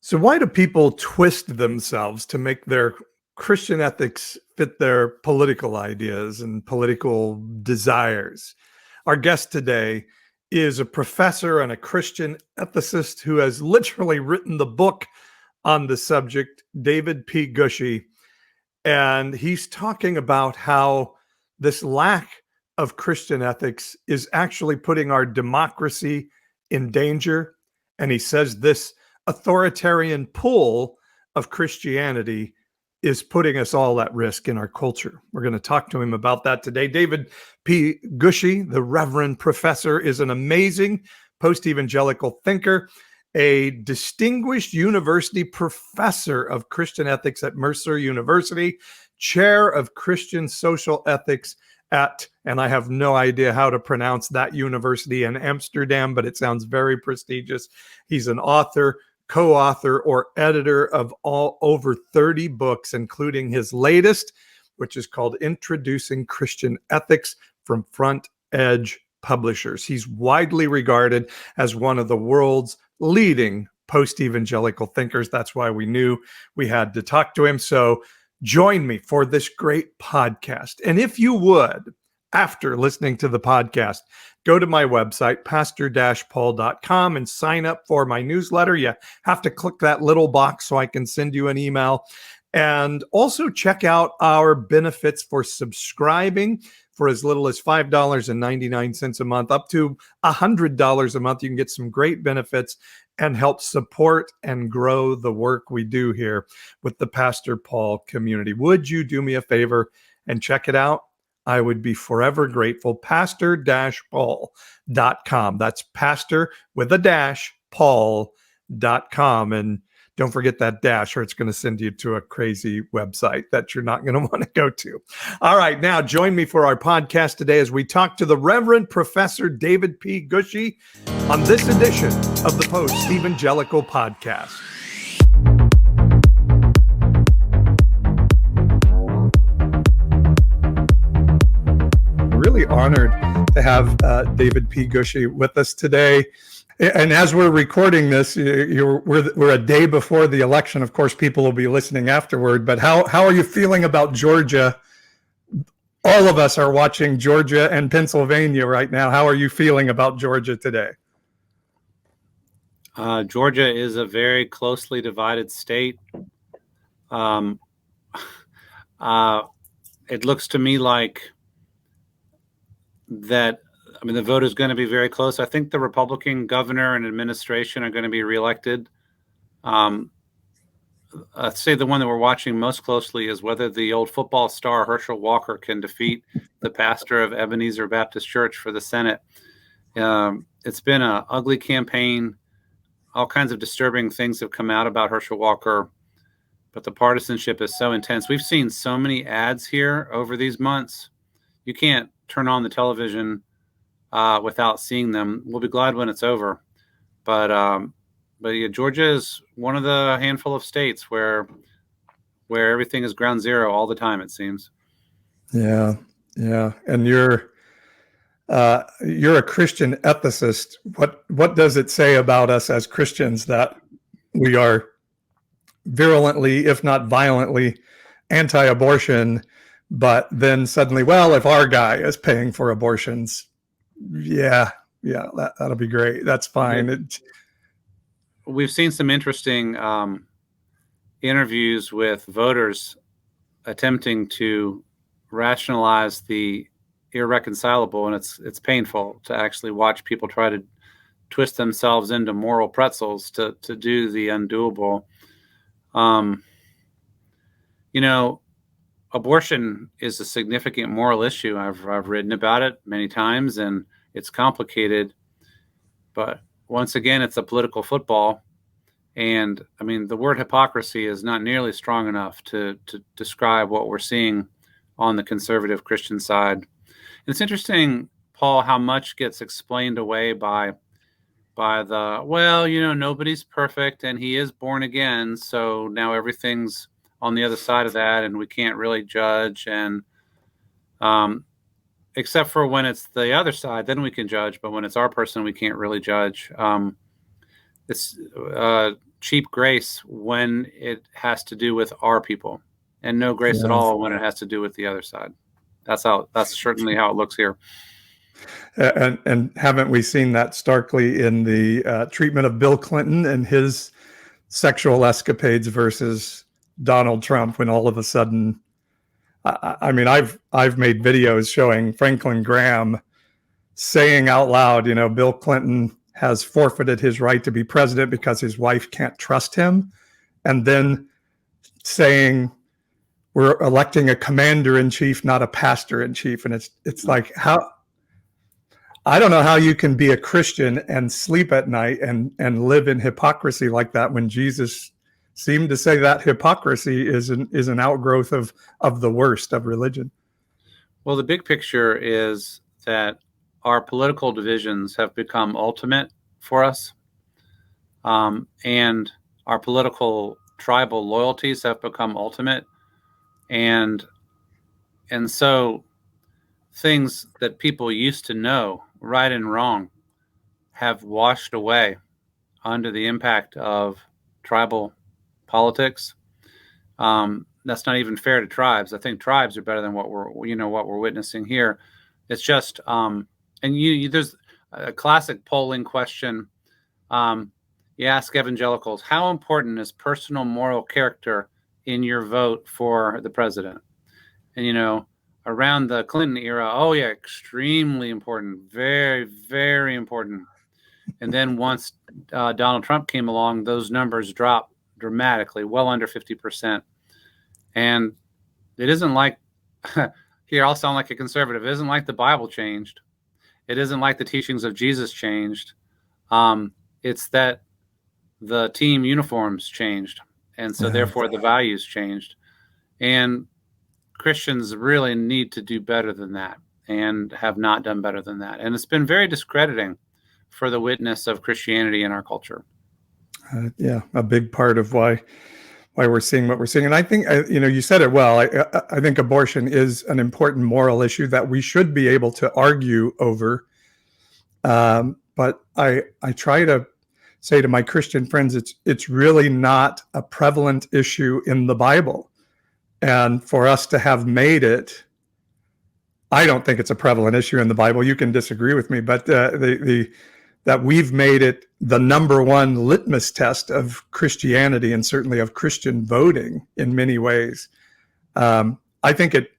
So why do people twist themselves to make their Christian ethics fit their political ideas and political desires? Our guest today is a professor and a Christian ethicist who has literally written the book on the subject, David P. Gushee. And he's talking about how this lack of Christian ethics is actually putting our democracy in danger. And he says this authoritarian pull of Christianity is putting us all at risk in our culture. We're going to talk to him about that today. David P. Gushee, the Reverend Professor, is an amazing post-evangelical thinker, a distinguished university professor of Christian ethics at Mercer University, chair of Christian social ethics at, and I have no idea how to pronounce that university in Amsterdam, but it sounds very prestigious. He's an author, co-author, or editor of over 30 books, including his latest, which is called Introducing Christian Ethics from Front Edge Publishers. He's widely regarded as one of the world's leading post-evangelical thinkers. That's why we knew we had to talk to him. So join me for this great podcast. And if you would, after listening to the podcast, go to my website, pastor-paul.com, and sign up for my newsletter. You have to click that little box so I can send you an email. And also check out our benefits for subscribing for as little as $5.99 a month, up to $100 a month. You can get some great benefits and help support and grow the work we do here with the Pastor Paul community. Would you do me a favor and check it out? I would be forever grateful. Pastor-Paul.com. That's pastor with a dash, Paul.com. And don't forget that dash, or it's going to send you to a crazy website that you're not going to want to go to. All right, now join me for our podcast today as we talk to the Reverend Professor David P. Gushee on this edition of the Post-Evangelical Podcast. Really honored to have David P. Gushee with us today. And as we're recording this, we're a day before the election. Of course, people will be listening afterward. But how are you feeling about Georgia? All of us are watching Georgia and Pennsylvania right now. How are you feeling about Georgia today? Georgia is a very closely divided state. It looks to me like that. I mean, the vote is going to be very close. I think the Republican governor and administration are going to be reelected. I'd say the one that we're watching most closely is whether the old football star Herschel Walker can defeat the pastor of Ebenezer Baptist Church for the Senate. It's been an ugly campaign. All kinds of disturbing things have come out about Herschel Walker, but the partisanship is so intense. We've seen so many ads here over these months. You can't turn on the television without seeing them. We'll be glad when it's over. But yeah, Georgia is one of the handful of states where everything is ground zero all the time, it seems. Yeah. And you're a Christian ethicist. What does it say about us as Christians that we are virulently, if not violently, anti-abortion, but then suddenly, well, if our guy is paying for abortions, yeah, that'll be great. That's fine. We've seen some interesting interviews with voters attempting to rationalize the irreconcilable, and it's painful to actually watch people try to twist themselves into moral pretzels to do the undoable. Abortion is a significant moral issue. I've written about it many times, and it's complicated. But once again, it's a political football. And I mean, the word hypocrisy is not nearly strong enough to describe what we're seeing on the conservative Christian side. And it's interesting, Paul, how much gets explained away by nobody's perfect and he is born again. So now everything's on the other side of that, and we can't really judge. And except for when it's the other side, then we can judge. But when it's our person, we can't really judge. cheap grace when it has to do with our people, and no grace at Yes. all when it has to do with the other side. That's certainly how it looks here. And haven't we seen that starkly in the treatment of Bill Clinton and his sexual escapades versus Donald Trump, when all of a sudden, I mean, I've made videos showing Franklin Graham saying out loud, Bill Clinton has forfeited his right to be president because his wife can't trust him, and then saying we're electing a commander-in-chief, not a pastor-in-chief. And it's like, how, I don't know how you can be a Christian and sleep at night and live in hypocrisy like that, when Jesus seemed to say that hypocrisy is an outgrowth of the worst of religion. Well, the big picture is that our political divisions have become ultimate for us, and our political tribal loyalties have become ultimate, and so things that people used to know, right and wrong, have washed away under the impact of tribal politics. That's not even fair to tribes. I think tribes are better than what we're witnessing here. It's just, and there's a classic polling question. You ask evangelicals, how important is personal moral character in your vote for the president? And, around the Clinton era, oh yeah, extremely important, very, very important. And then once Donald Trump came along, those numbers dropped dramatically, well under 50%. And it isn't like, here I'll sound like a conservative, it isn't like the Bible changed. It isn't like the teachings of Jesus changed. It's that the team uniforms changed. And so therefore the values changed. And Christians really need to do better than that, and have not done better than that. And it's been very discrediting for the witness of Christianity in our culture. Yeah, a big part of why we're seeing what we're seeing. And I think, you said it well. I think abortion is an important moral issue that we should be able to argue over. But I try to say to my Christian friends, it's really not a prevalent issue in the Bible. And for us to have made it, I don't think it's a prevalent issue in the Bible. You can disagree with me, but that we've made it the number one litmus test of Christianity, and certainly of Christian voting in many ways. I think it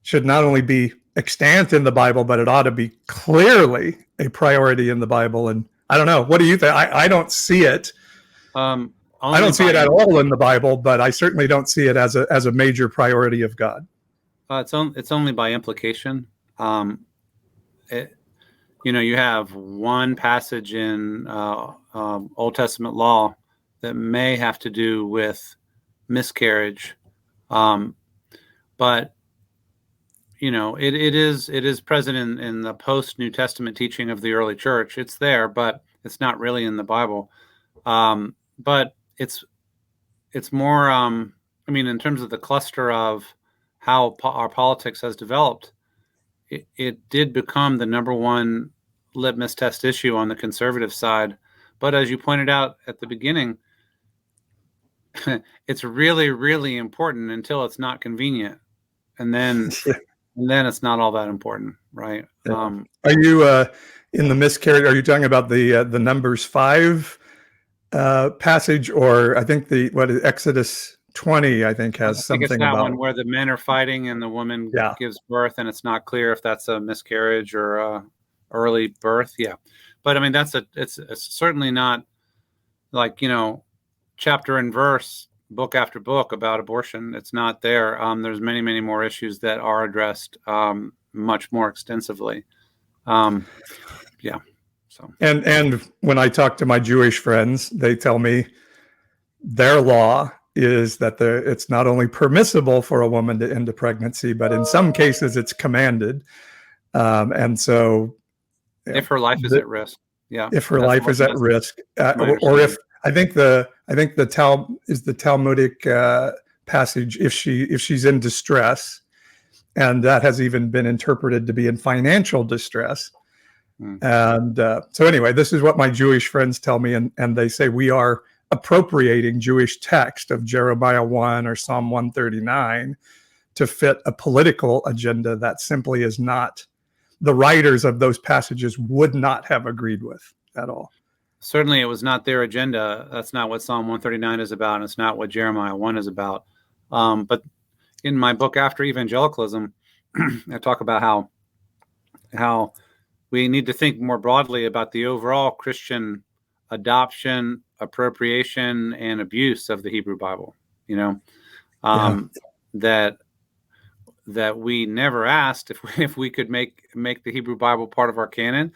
should not only be extant in the Bible, but it ought to be clearly a priority in the Bible. And I don't know, what do you think? I don't see it. I don't see it at all in the Bible, but I certainly don't see it as a major priority of God. It's only by implication. You have one passage in Old Testament law that may have to do with miscarriage, but it is present in the post New Testament teaching of the early church. It's there, but it's not really in the Bible. But it's more. In terms of the cluster of how our politics has developed, it did become the number one litmus test issue on the conservative side. But as you pointed out at the beginning, it's really, really important until it's not convenient, and then it's not all that important, right? Are you in the miscarriage? Are you talking about the Numbers 5 passage, or I think Exodus 20? I think has something it's that about one where the men are fighting and the woman gives birth, and it's not clear if that's a miscarriage or early birth. Yeah, but it's certainly not like chapter and verse, book after book about abortion. It's not there. There's many, many more issues that are addressed much more extensively. So and when I talk to my Jewish friends, they tell me their law is that it's not only permissible for a woman to end a pregnancy, but in some cases it's commanded. And so, if her life is at risk, if her life is at risk, or if I think the Talmudic passage, if she's in distress, and that has even been interpreted to be in financial distress. And so anyway, this is what my Jewish friends tell me, and they say we are appropriating Jewish text of Jeremiah 1 or Psalm 139 to fit a political agenda that simply is not, the writers of those passages would not have agreed with at all. Certainly it was not their agenda. That's not what Psalm 139 is about, and it's not what Jeremiah 1 is about. But in my book, After Evangelicalism, I talk about how we need to think more broadly about the overall Christian adoption, appropriation, and abuse of the Hebrew Bible. That we never asked if we could make the Hebrew Bible part of our canon.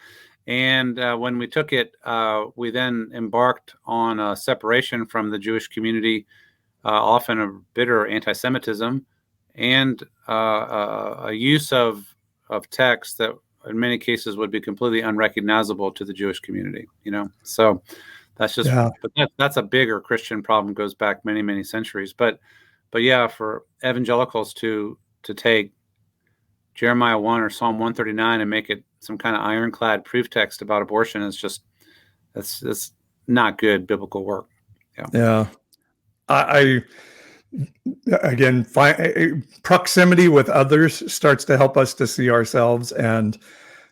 And when we took it, we then embarked on a separation from the Jewish community, often a bitter anti-Semitism, and a use of text that in many cases would be completely unrecognizable to the Jewish community. So that's just, but that's a bigger Christian problem, goes back many, many centuries. But yeah, for evangelicals to take Jeremiah 1 or Psalm 139 and make it some kind of ironclad proof text about abortion is just, that's not good biblical work. Yeah. Again, proximity with others starts to help us to see ourselves. And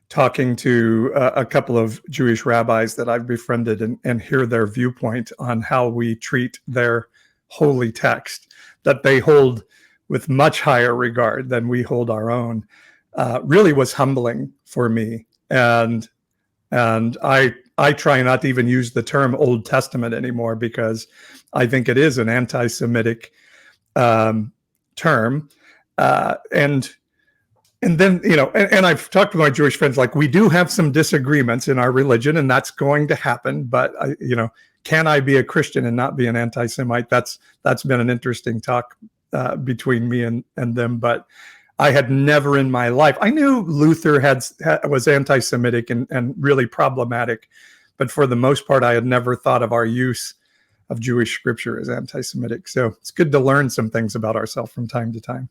talking to a couple of Jewish rabbis that I've befriended and hear their viewpoint on how we treat their holy text that they hold with much higher regard than we hold our own, really was humbling for me. And I try not to even use the term Old Testament anymore, because I think it is an anti-Semitic term. And then, and I've talked with my Jewish friends, like, we do have some disagreements in our religion, and that's going to happen. But, can I be a Christian and not be an anti-Semite? That's been an interesting talk between me and them. But I had never in my life, I knew Luther was anti-Semitic and really problematic. But for the most part, I had never thought of our use of Jewish scripture as anti-Semitic. So it's good to learn some things about ourselves from time to time.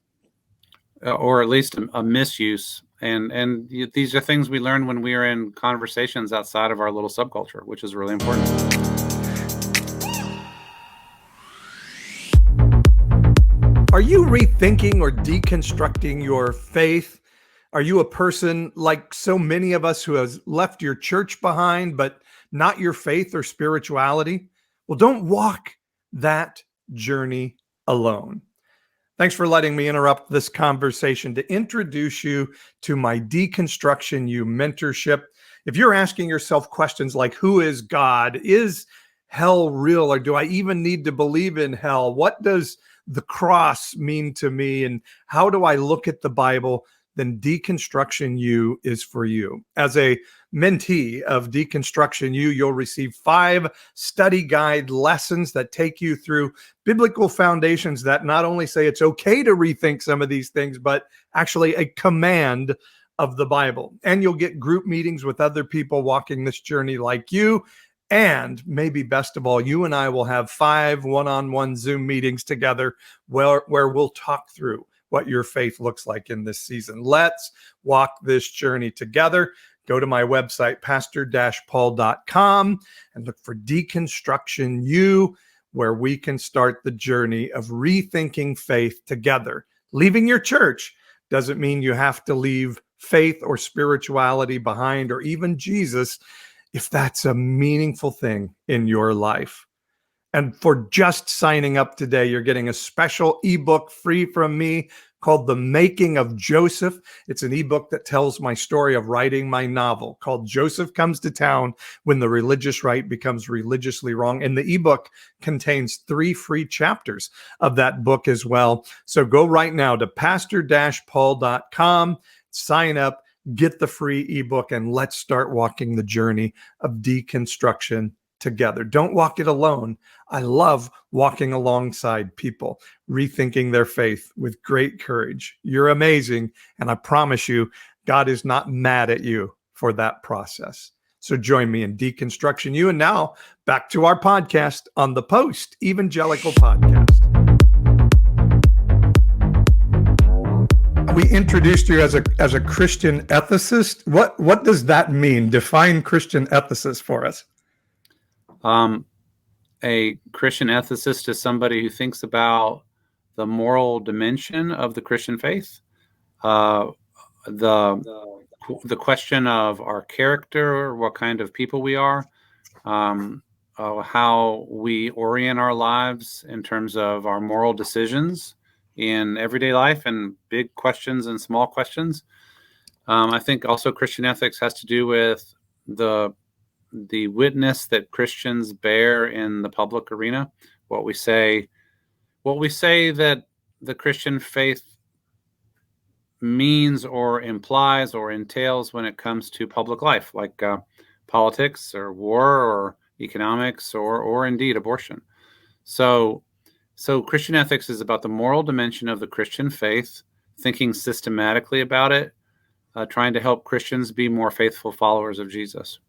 Or at least a misuse. And these are things we learn when we are in conversations outside of our little subculture, which is really important. Are you rethinking or deconstructing your faith? Are you a person like so many of us who has left your church behind, but not your faith or spirituality? Well, don't walk that journey alone. Thanks for letting me interrupt this conversation to introduce you to my Deconstruction You mentorship. If you're asking yourself questions like, who is God? Is hell real? Or do I even need to believe in hell? What does the cross mean to me? And how do I look at the Bible? Then Deconstruction You is for you. As a mentee of Deconstruction You, you'll receive 5 study guide lessons that take you through biblical foundations that not only say it's okay to rethink some of these things, but actually a command of the Bible. And you'll get group meetings with other people walking this journey like you. And maybe best of all, you and I will have 5 one-on-one Zoom meetings together where we'll talk through what your faith looks like in this season. Let's walk this journey together. Go to my website, pastor-paul.com, and look for Deconstruction You, where we can start the journey of rethinking faith together. Leaving your church doesn't mean you have to leave faith or spirituality behind, or even Jesus, if that's a meaningful thing in your life. And for just signing up today, you're getting a special ebook free from me called The Making of Joseph. It's an ebook that tells my story of writing my novel called Joseph Comes to Town When the Religious Right Becomes Religiously Wrong. And the ebook contains 3 free chapters of that book as well. So go right now to pastor-paul.com, sign up, get the free ebook, and let's start walking the journey of deconstruction together. Don't walk it alone. I love walking alongside people, rethinking their faith with great courage. You're amazing. And I promise you, God is not mad at you for that process. So join me in Deconstruction You. And now back to our podcast on the Post-Evangelical podcast. We introduced you as a Christian ethicist. What does that mean? Define Christian ethicist for us. a Christian ethicist is somebody who thinks about the moral dimension of the Christian faith, uh, the the question of our character, what kind of people we are, um, how we orient our lives in terms of our moral decisions in everyday life, and big questions and small questions. I think also Christian ethics has to do with the witness that Christians bear in the public arena. What we say, that the Christian faith means or implies or entails when it comes to public life, like politics or war or economics or indeed abortion. So Christian ethics is about the moral dimension of the Christian faith, thinking systematically about it, trying to help Christians be more faithful followers of Jesus.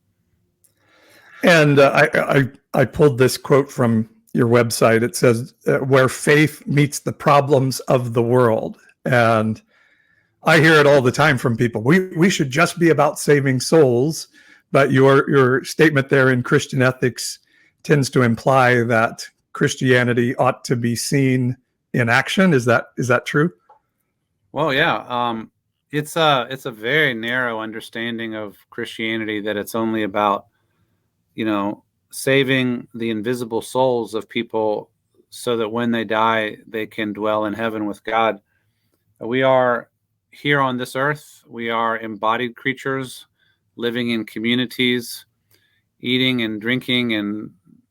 And I pulled this quote from your website. It says, "Where faith meets the problems of the world." And I hear it all the time from people. We should just be about saving souls, but your statement there in Christian ethics tends to imply that Christianity ought to be seen in action. Is that true? Well, yeah. It's a very narrow understanding of Christianity, that it's only about, saving the invisible souls of people so that when they die, they can dwell in heaven with God. We are here on this earth. We are embodied creatures living in communities, eating and drinking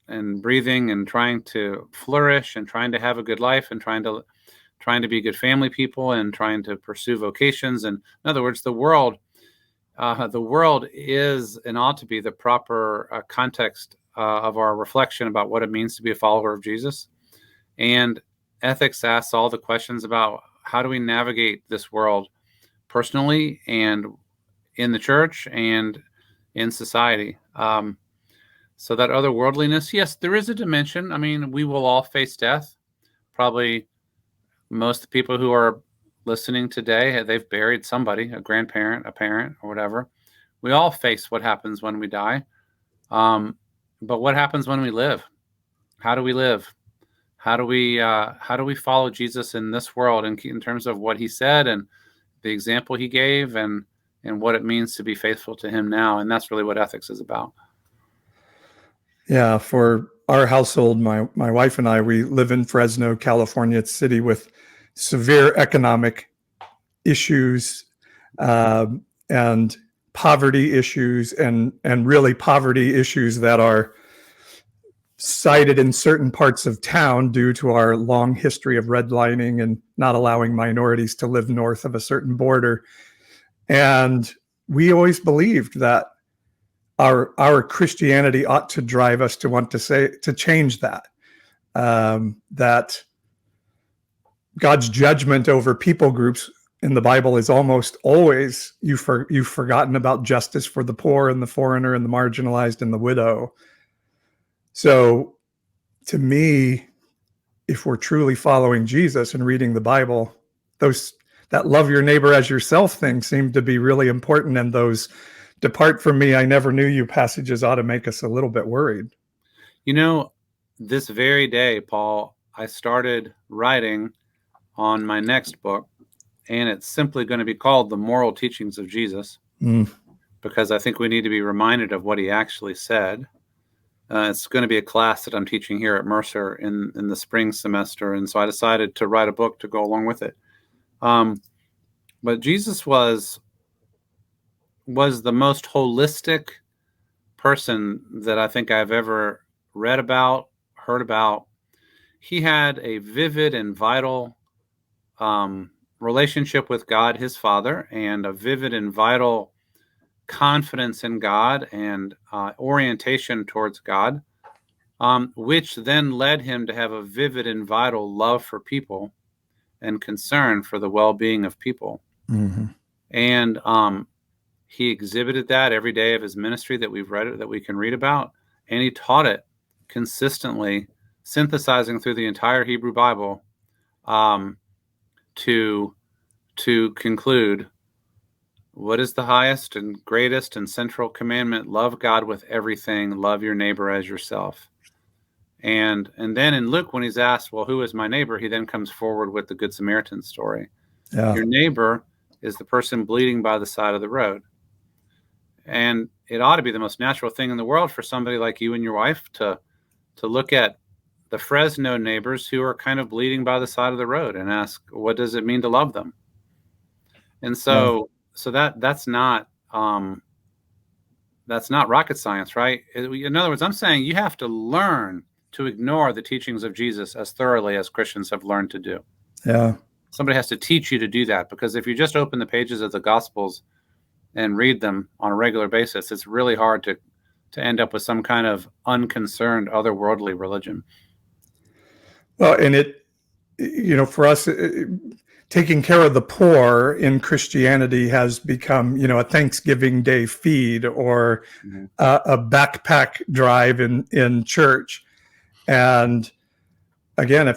and breathing and trying to flourish and trying to have a good life and trying to be good family people and trying to pursue vocations. And in other words, the world is and ought to be the proper context of our reflection about what it means to be a follower of Jesus. And ethics asks all the questions about how do we navigate this world personally and in the church and in society. So that otherworldliness, yes, there is a dimension. I mean, we will all face death. Probably most people who are listening today, they've buried somebody, a grandparent, a parent, or whatever. We all face what happens when we die. But what happens when we live? How do we live? How do we follow Jesus in this world in terms of what he said and the example he gave and what it means to be faithful to him now? And that's really what ethics is about. Yeah, for our household, my wife and I, we live in Fresno, California. It's a city with severe economic issues and poverty issues, and really poverty issues that are cited in certain parts of town due to our long history of redlining and not allowing minorities to live north of a certain border. And we always believed that our Christianity ought to drive us to want to change that. That God's judgment over people groups in the Bible is almost always you've forgotten about justice for the poor and the foreigner and the marginalized and the widow. So to me, if we're truly following Jesus and reading the Bible, that love your neighbor as yourself thing seemed to be really important. And those "depart from me, I never knew you" passages ought to make us a little bit worried. This very day, Paul, I started writing on my next book, and it's simply going to be called The Moral Teachings of Jesus, because I think we need to be reminded of what he actually said. It's going to be a class that I'm teaching here at Mercer in the spring semester, and so I decided to write a book to go along with it. But Jesus was the most holistic person that I think I've ever read about, heard about. He had a vivid and vital relationship with God, his Father, and a vivid and vital confidence in God and orientation towards God, which then led him to have a vivid and vital love for people and concern for the well-being of people. Mm-hmm. And he exhibited that every day of his ministry that we can read about, and he taught it consistently, synthesizing through the entire Hebrew Bible to conclude, what is the highest and greatest and central commandment? Love God with everything, love your neighbor as yourself. And then in Luke, when he's asked, well, who is my neighbor? He then comes forward with the Good Samaritan story. Yeah. Your neighbor is the person bleeding by the side of the road. And it ought to be the most natural thing in the world for somebody like you and your wife to look at the Fresno neighbors who are kind of bleeding by the side of the road and ask, what does it mean to love them? And so that's not rocket science, right? In other words, I'm saying you have to learn to ignore the teachings of Jesus as thoroughly as Christians have learned to do. Yeah. Somebody has to teach you to do that, because if you just open the pages of the Gospels and read them on a regular basis, it's really hard to end up with some kind of unconcerned, otherworldly religion. Well, and for us, taking care of the poor in Christianity has become, a Thanksgiving Day feed or a backpack drive in church. And again,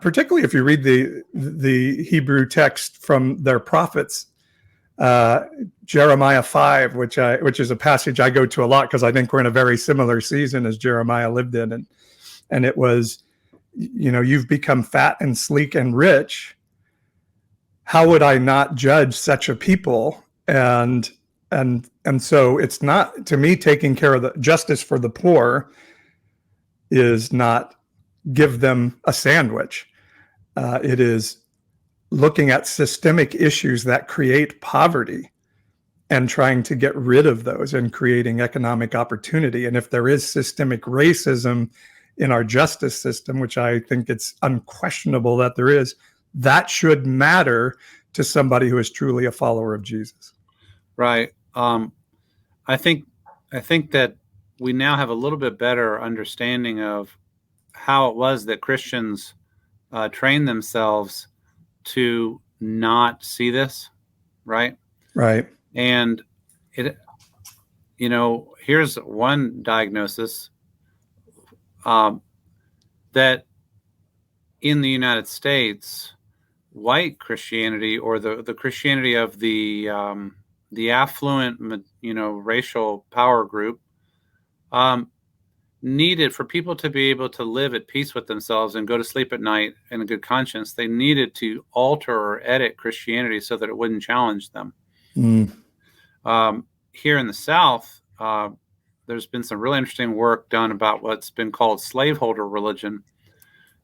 particularly if you read the Hebrew text from their prophets, Jeremiah 5, which is a passage I go to a lot because I think we're in a very similar season as Jeremiah lived in, and it was, you've become fat and sleek and rich. How would I not judge such a people? And so it's not, to me, taking care of the justice for the poor is not give them a sandwich. It is looking at systemic issues that create poverty and trying to get rid of those and creating economic opportunity. And if there is systemic racism in our justice system, which I think it's unquestionable that there is, that should matter to somebody who is truly a follower of Jesus. Right. I think that we now have a little bit better understanding of how it was that Christians trained themselves to not see this, right? Right. And here's one diagnosis, that in the United States, white Christianity, or the Christianity of the affluent, racial power group, needed, for people to be able to live at peace with themselves and go to sleep at night in a good conscience, they needed to alter or edit Christianity so that it wouldn't challenge them. Here in the South, there's been some really interesting work done about what's been called slaveholder religion,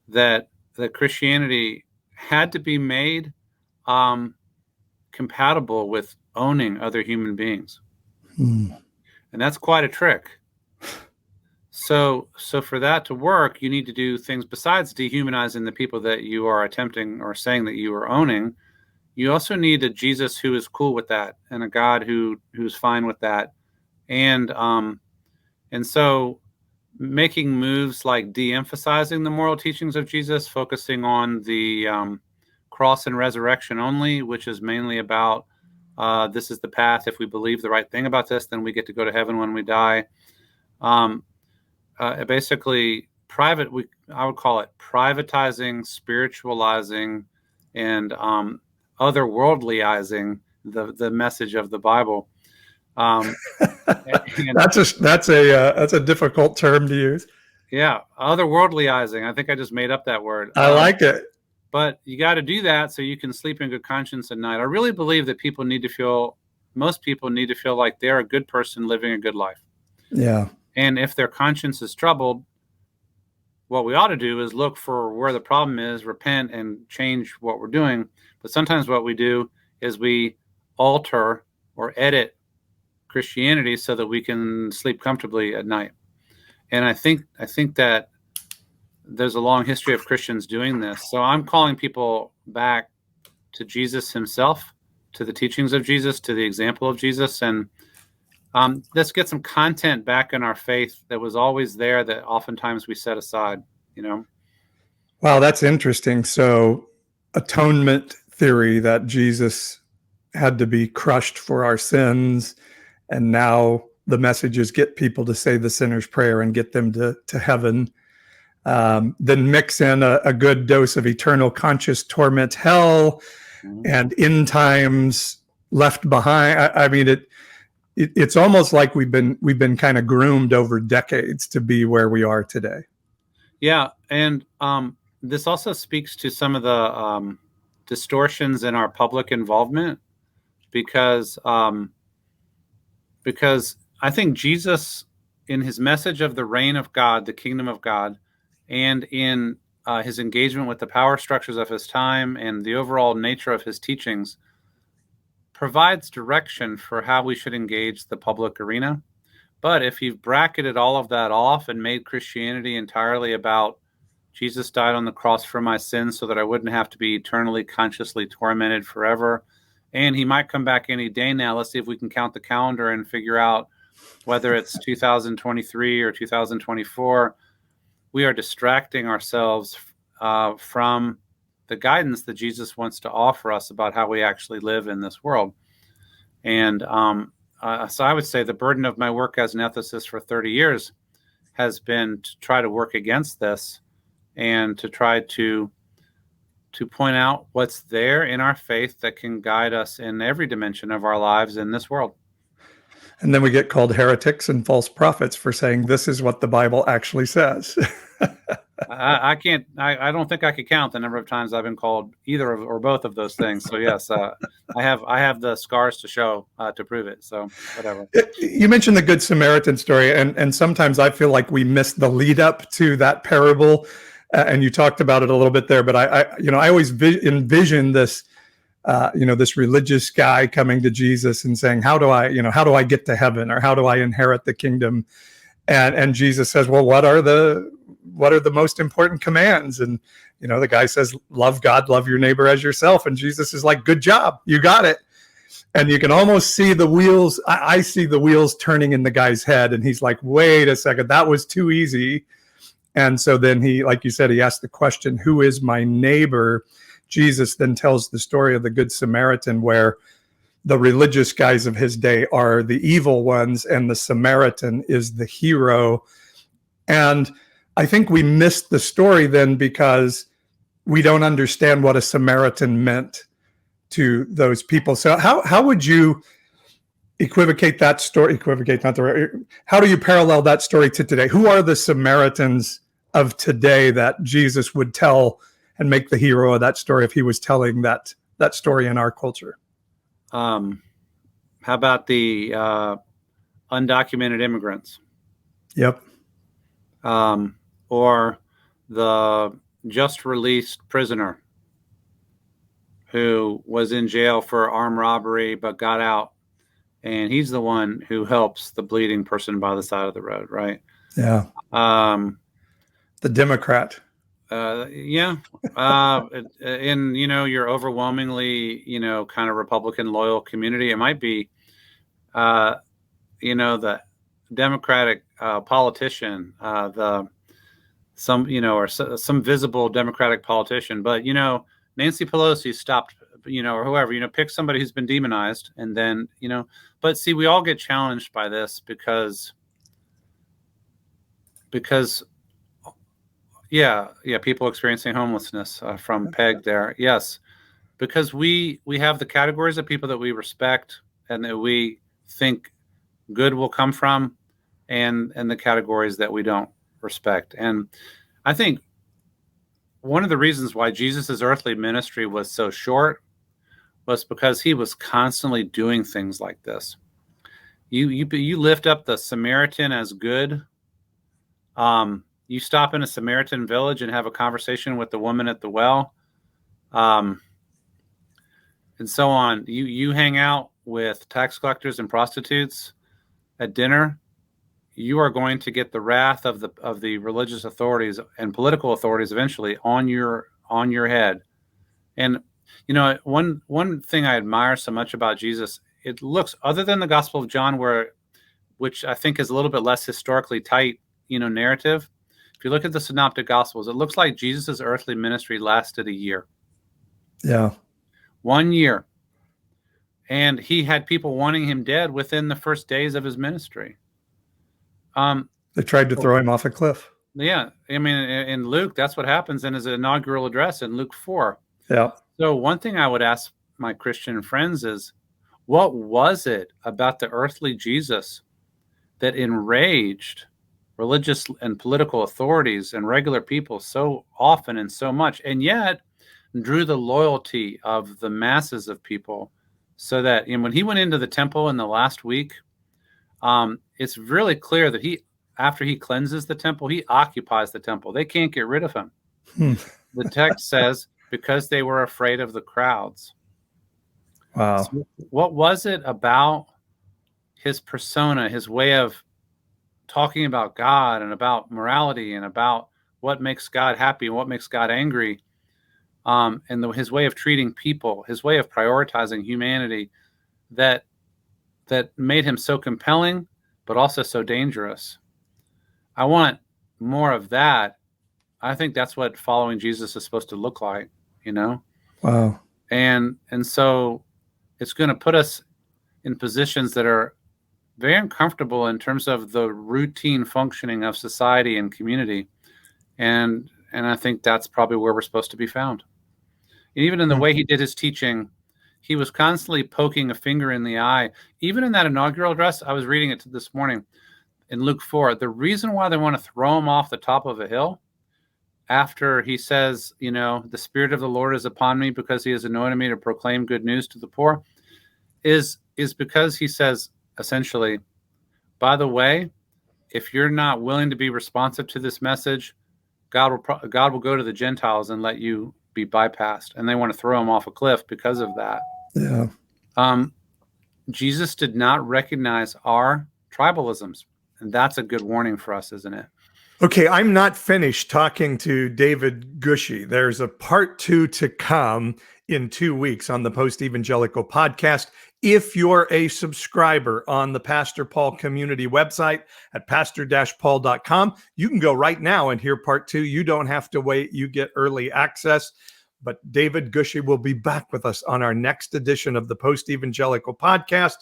that Christianity had to be made compatible with owning other human beings. And that's quite a trick. So for that to work, you need to do things besides dehumanizing the people that you are attempting or saying that you are owning. You also need a Jesus who is cool with that, and a God who's fine with that. And so making moves like de-emphasizing the moral teachings of Jesus, focusing on the cross and resurrection only, which is mainly about this is the path. If we believe the right thing about this, then we get to go to heaven when we die. Basically, I would call it privatizing, spiritualizing, and otherworldlyizing the message of the Bible. That's a difficult term to use. Yeah, otherworldlyizing. I think I just made up that word. I like it. But you got to do that so you can sleep in good conscience at night. I really believe that most people need to feel like they're a good person living a good life. Yeah. And if their conscience is troubled, what we ought to do is look for where the problem is, repent, and change what we're doing. But sometimes what we do is we alter or edit Christianity so that we can sleep comfortably at night. And I think that there's a long history of Christians doing this. So I'm calling people back to Jesus himself, to the teachings of Jesus, to the example of Jesus, and let's get some content back in our faith that was always there that oftentimes we set aside, Wow, that's interesting. So atonement theory, that Jesus had to be crushed for our sins, and now the message is get people to say the sinner's prayer and get them to heaven. Then mix in a good dose of eternal conscious torment, hell, and end times left behind. I mean, it's almost like we've been kind of groomed over decades to be where we are today. Yeah, and this also speaks to some of the distortions in our public involvement because because I think Jesus, in his message of the reign of God, the kingdom of God, and in his engagement with the power structures of his time and the overall nature of his teachings, provides direction for how we should engage the public arena. But if you've bracketed all of that off and made Christianity entirely about Jesus died on the cross for my sins so that I wouldn't have to be eternally, consciously tormented forever, and he might come back any day now. Let's see if we can count the calendar and figure out whether it's 2023 or 2024. We are distracting ourselves from the guidance that Jesus wants to offer us about how we actually live in this world. And so I would say the burden of my work as an ethicist for 30 years has been to try to work against this and to try to point out what's there in our faith that can guide us in every dimension of our lives in this world. And then we get called heretics and false prophets for saying this is what the Bible actually says. I can't. I don't think I could count the number of times I've been called either of, or both of those things. So yes, I have the scars to show to prove it. So whatever. You mentioned the Good Samaritan story, and sometimes I feel like we missed the lead up to that parable, and you talked about it a little bit there. But I always envision this. This religious guy coming to Jesus and saying, how do I get to heaven, or how do I inherit the kingdom? And Jesus says, well, what are the most important commands? And, the guy says, love God, love your neighbor as yourself. And Jesus is like, good job. You got it. And you can almost see the wheels. I see the wheels turning in the guy's head. And he's like, wait a second, that was too easy. And so then he, like you said, he asked the question, who is my neighbor? Jesus then tells the story of the Good Samaritan, where the religious guys of his day are the evil ones and the Samaritan is the hero. And I think we missed the story then because we don't understand what a Samaritan meant to those people. So how would you equivocate that story? Equivocate, not the right. How do you parallel that story to today? Who are the Samaritans of today that Jesus would tell and make the hero of that story if he was telling that story in our culture? How about the undocumented immigrants? Yep. Or the just released prisoner who was in jail for armed robbery but got out, and he's the one who helps the bleeding person by the side of the road, right? Yeah. The Democrat. Yeah. In, your overwhelmingly, kind of Republican loyal community, it might be, the Democratic politician, some visible Democratic politician. But, Nancy Pelosi stopped, or whoever, pick somebody who's been demonized. And then, but see, we all get challenged by this because yeah, people experiencing homelessness from PEG there. Yes, because we have the categories of people that we respect and that we think good will come from, and the categories that we don't respect. And I think one of the reasons why Jesus's earthly ministry was so short was because he was constantly doing things like this. You lift up the Samaritan as good. You stop in a Samaritan village and have a conversation with the woman at the well, and so on. You hang out with tax collectors and prostitutes at dinner. You are going to get the wrath of the religious authorities and political authorities eventually on your head. And one thing I admire so much about Jesus, it looks, other than the Gospel of John, which I think is a little bit less historically tight, narrative. If you look at the Synoptic Gospels, it looks like Jesus's earthly ministry lasted a year. Yeah. 1 year. And he had people wanting him dead within the first days of his ministry. They tried to throw him off a cliff. Yeah. I mean, in Luke, that's what happens in his inaugural address in Luke 4. Yeah. So one thing I would ask my Christian friends is, what was it about the earthly Jesus that enraged religious and political authorities and regular people so often and so much, and yet drew the loyalty of the masses of people, so that when he went into the temple in the last week, it's really clear that after he cleanses the temple, he occupies the temple. They can't get rid of him. The text says, because they were afraid of the crowds. Wow. So what was it about his persona, his way of talking about God and about morality and about what makes God happy and what makes God angry, and his way of treating people, his way of prioritizing humanity, that made him so compelling, but also so dangerous? I want more of that. I think that's what following Jesus is supposed to look like, Wow. And so it's going to put us in positions that are very uncomfortable in terms of the routine functioning of society and community. And I think that's probably where we're supposed to be found. And even in the way he did his teaching, he was constantly poking a finger in the eye. Even in that inaugural address, I was reading it this morning in Luke 4, the reason why they want to throw him off the top of a hill after he says, the Spirit of the Lord is upon me because he has anointed me to proclaim good news to the poor, is because he says, essentially, by the way, if you're not willing to be responsive to this message, God will go to the Gentiles and let you be bypassed. And they want to throw him off a cliff because of that. Yeah. Jesus did not recognize our tribalisms. And that's a good warning for us, isn't it? Okay, I'm not finished talking to David Gushy. There's a part 2 to come in 2 weeks on the Post-Evangelical podcast. If you're a subscriber on the Pastor Paul community website at pastor-paul.com, you can go right now and hear part 2. You don't have to wait. You get early access. But David Gushy will be back with us on our next edition of the Post-Evangelical podcast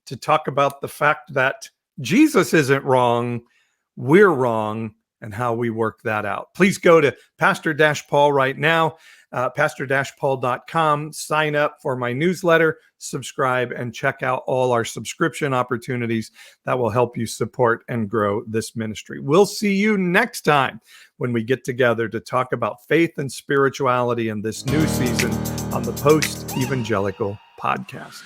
to talk about the fact that Jesus isn't wrong, we're wrong, and how we work that out. Please go to Pastor-Paul right now, pastor-paul.com, sign up for my newsletter, subscribe, and check out all our subscription opportunities that will help you support and grow this ministry. We'll see you next time when we get together to talk about faith and spirituality in this new season on the Post-Evangelical podcast.